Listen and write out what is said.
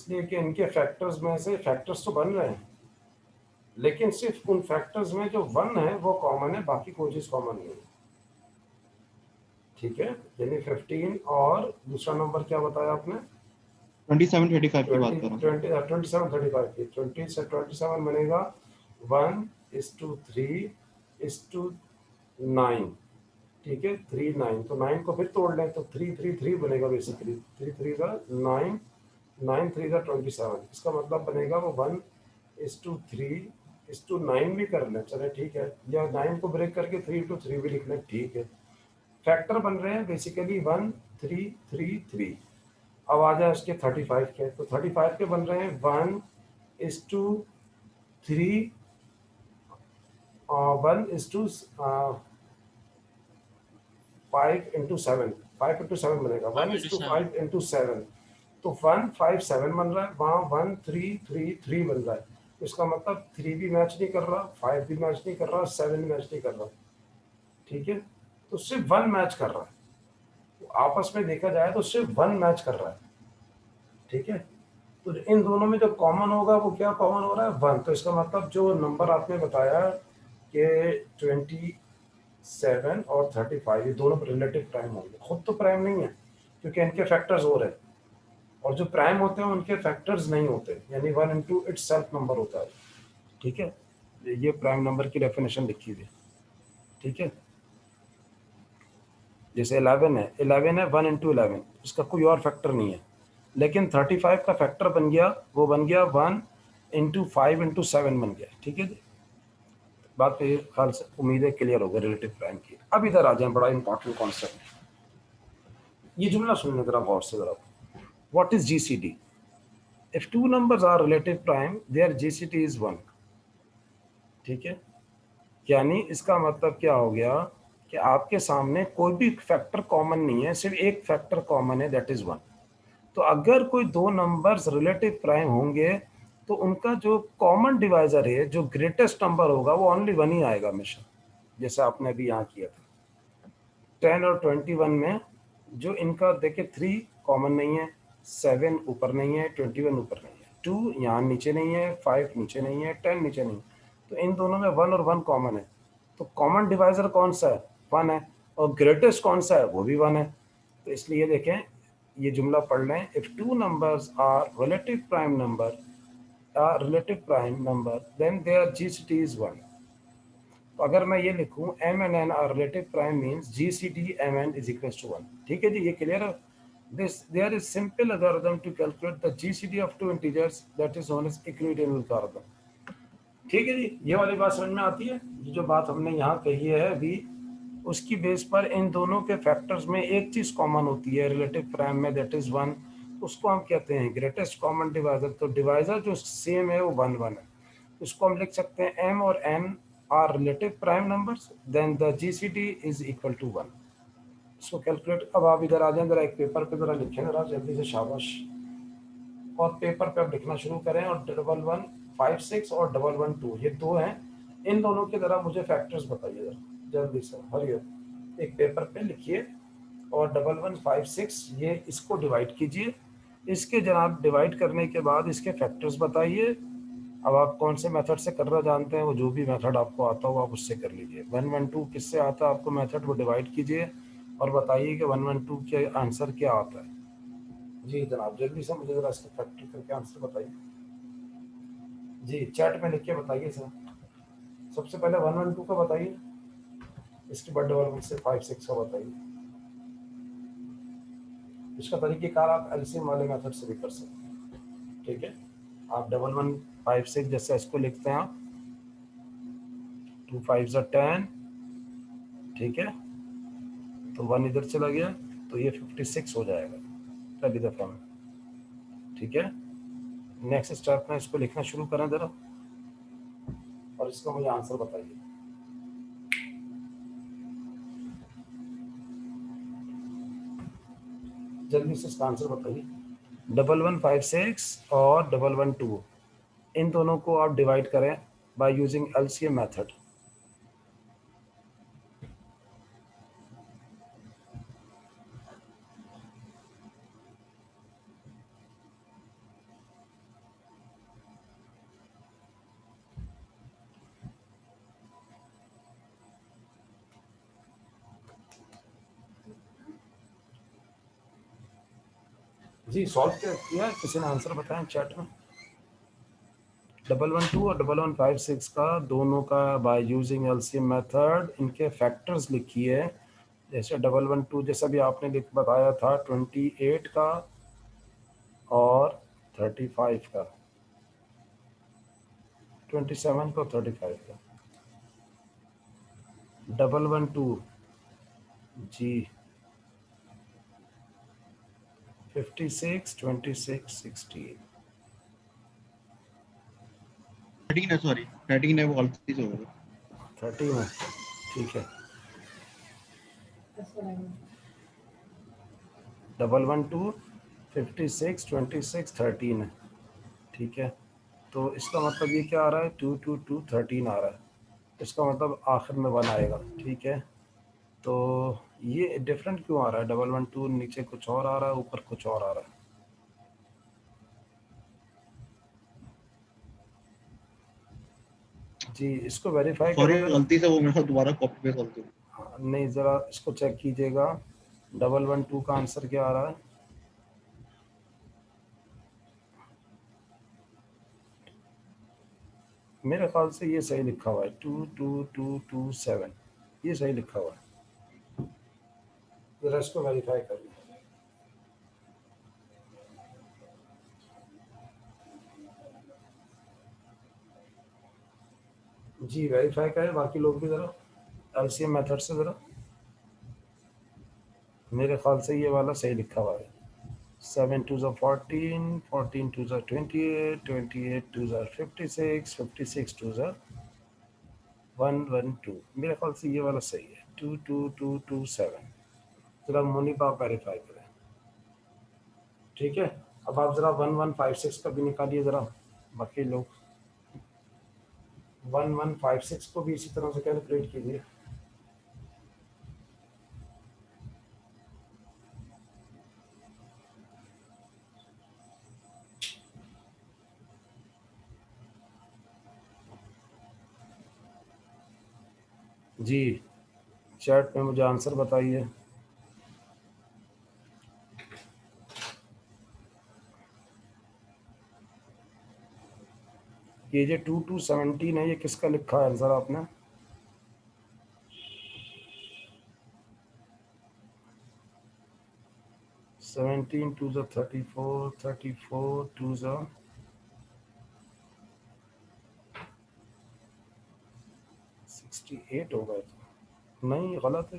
इसलिए कि इनके फैक्टर्स में से फैक्टर्स तो बन रहे हैं, लेकिन सिर्फ उन फैक्टर्स में जो 1 है वो कॉमन है, बाकी कोई चीज कॉमन नहीं है। ठीक है, यानी 15 और दूसरा नंबर क्या बताया आपने? 27 35 की बात 20 कर रहा हूँ सर। 20 27 35 की 20 से 27 बनेगा 1:3:9। ठीक है, 3 9, तो 9 को फिर तोड़ लें तो 3 3 3 बनेगा बेसिकली। 3 3 9, 9 3 27, इसका मतलब बनेगा वो 1:3:9 भी कर लें, चले ठीक है, या 9 को ब्रेक करके 3 into 3 भी लिख लें, ठीक है। फैक्टर बन रहे हैं बेसिकली 1 3 3 3। अब आ जाए उसके 35 के, तो 35 के बन रहे हैं 1:3, 1:5 into 7, 5 into 7 बनेगा, 5 into 7। 1:5 into 7, तो 157 बन रहा है, वहाँ 1333 बन रहा है। तो इसका मतलब 3 भी मैच नहीं कर रहा, 5 भी मैच नहीं कर रहा, 7 भी मैच नहीं कर रहा। ठीक है, तो सिर्फ 1 मैच कर रहा है, तो आपस में देखा जाए तो सिर्फ 1 मैच कर रहा है। ठीक है, तो इन दोनों में जो कॉमन होगा वो क्या कॉमन हो रहा है? 1। तो इसका मतलब जो नंबर आपने बताया कि 27 और 35 ये दोनों रिलेटिव प्राइम होंगे, खुद तो प्राइम नहीं है क्योंकि इनके फैक्टर्स हो रहे हैं, और जो प्राइम होते हैं उनके फैक्टर्स नहीं होते, यानी 1 into itself नंबर होता है। ठीक है, ये प्राइम नंबर की डेफिनेशन लिखी हुई है। ठीक है, जैसे 11 है, 1 into 11, इसका कोई और फैक्टर नहीं है, लेकिन 35 का फैक्टर बन गया, वो बन गया 1:5 into 7 बन गया। ठीक है जी, बात मेरे ख्याल से उम्मीद है क्लियर होगा रिलेटिव प्राइम की। अब इधर आ जाए, बड़ा इंपॉर्टेंट कॉन्सेप्ट, ये जुमला सुनने जरा गौर से जरा। What is GCD? If two numbers are relative prime their GCD is 1। ठीक है, यानी इसका मतलब क्या हो गया कि आपके सामने कोई भी फैक्टर कॉमन नहीं है, सिर्फ एक फैक्टर कॉमन है, दैट इज 1। तो अगर कोई दो नंबर्स रिलेटिव प्राइम होंगे तो उनका जो कॉमन डिवाइजर है, जो ग्रेटेस्ट नंबर होगा, वो ओनली 1 ही आएगा हमेशा, जैसे आपने अभी यहाँ किया था। 10 और 21 में जो इनका देखिए 3 कॉमन नहीं है, 7 ऊपर नहीं है, 21 ऊपर नहीं है, 2 यहाँ नीचे नहीं है, 5 नीचे नहीं है, 10 नीचे नहीं है, तो इन दोनों में 1 और 1 कॉमन है। तो कॉमन डिवाइजर कौन सा है? 1 है, और ग्रेटेस्ट कौन सा है? वो भी 1 है। तो इसलिए देखें, ये जुमला पढ़ लें, if two numbers are relative prime number then their GCD is 1। तो अगर मैं ये लिखूं m and n are relative prime means GCD mn is equal to 1। ठीक है जी, ये क्लियर है? This there is simple algorithm to calculate the GCD of two integers, that is known as Euclidean algorithm. ठीक है जी, ये वाली बात समझ में आती है? ये जो बात हमने यहाँ कही है अभी, उसकी बेस पर इन दोनों के फैक्टर्स में एक चीज कॉमन होती है रिलेटिव प्राइम में, दैट इज 1। उसको हम कहते हैं ग्रेटेस्ट कॉमन डिवाइजर। तो डिवाइजर जो सेम है वो 1 1 है। इसको हम लिख सकते हैं m और n are relative prime numbers, then the GCD is equal to 1। इसको कैलकुलेट, अब आप इधर आ जाए, जरा एक पेपर पे जरा लिखें जरा जल्दी से, शाबाश। और पेपर पे अब लिखना शुरू करें, और 1156 और 112 ये दो हैं, इन दोनों के जरा मुझे फैक्टर्स बताइए जरा जल्दी से, हरी एक पेपर पे लिखिए, और 1156 ये इसको डिवाइड कीजिए, इसके जनाब डिवाइड करने के बाद इसके फैक्टर्स बताइए। अब आप कौन से मेथड से करना जानते हैं, वो जो भी मेथड आपको आता हो आप उससे कर लीजिए। 112 किससे आता है आपको मेथड, वो डिवाइड कीजिए और बताइए कि 112 के आंसर क्या आता है। जी जनाब, जल्दी से मुझे जरा इसका फैक्टर करके आंसर बताइए जी, चैट में लिख के बताइए सर। सबसे पहले 112 का बताइए, इसके बाद 1156 का बताइए। इसका तरीकेकार आप एलसीएम वाले मेथड से भी कर सकते हैं। ठीक है, आप 1156 जैसे इसको लिखते हैं आप, 2 5 10। ठीक है, तो 1 इधर चला गया, तो ये 56 हो जाएगा पहली दफा में। ठीक है, नेक्स्ट स्टेप में इसको लिखना शुरू करें जरा, और इसका मुझे आंसर बताइए। जल्दी से इसका आंसर बताइए। 1156 और 112, इन दोनों को आप डिवाइड करें बाय यूजिंग एलसीएम मेथड। जी सॉल्व किया किसी ने आंसर बताया चैट में 112 और 1156 का दोनों का बाय यूजिंग एलसीएम मेथड इनके फैक्टर्स लिखिए जैसे 112 जैसा भी आपने लिख बताया था 28 का और 35 का 27 का 35 का 112 जी 56 26 16 13 है, सॉरी 13 है, वो गलती से हो गया। 30 में ठीक है 112 56 26 13 है ठीक है तो इसका मतलब ये क्या आ रहा है 2 2 2 13 आ रहा है इसका मतलब आखिर में 1 आएगा ठीक है तो ये डिफरेंट क्यों आ रहा है 112 नीचे कुछ और आ रहा है ऊपर कुछ और आ रहा है जी इसको वेरीफाई सॉरी, करें जरा गलती से वो मेरे साथ दोबारा कॉपी पेस्ट गलती हो गई। हाँ, नहीं ज़रा इसको चेक कीजिएगा 112 का आंसर क्या आ रहा है मेरे ख्याल से ये सही लिखा हुआ है 22227 ये सही लिखा हुआ है ज़रा इसको वेरीफाई करिए जी वेरीफाई करें बाकी लोग भी ज़रा एलसीएम मेथड से ज़रा मेरे ख्याल से ये वाला सही लिखा हुआ है 7 2 14 14 2 28 28 2 56 56 2 112 मेरे ख्याल से ये वाला सही है 22227 ज़रा मुनीब आप वेरीफाई करें ठीक है अब आप ज़रा 1156 का भी निकालिए ज़रा बाकी लोग 1156 को भी इसी तरह से कैलकुलेट कीजिए जी चैट में मुझे आंसर बताइए ये जो 2217 है ये किसका लिखा है आंसर आपने 17 2 34 34 2 68 होगा तो नहीं गलत है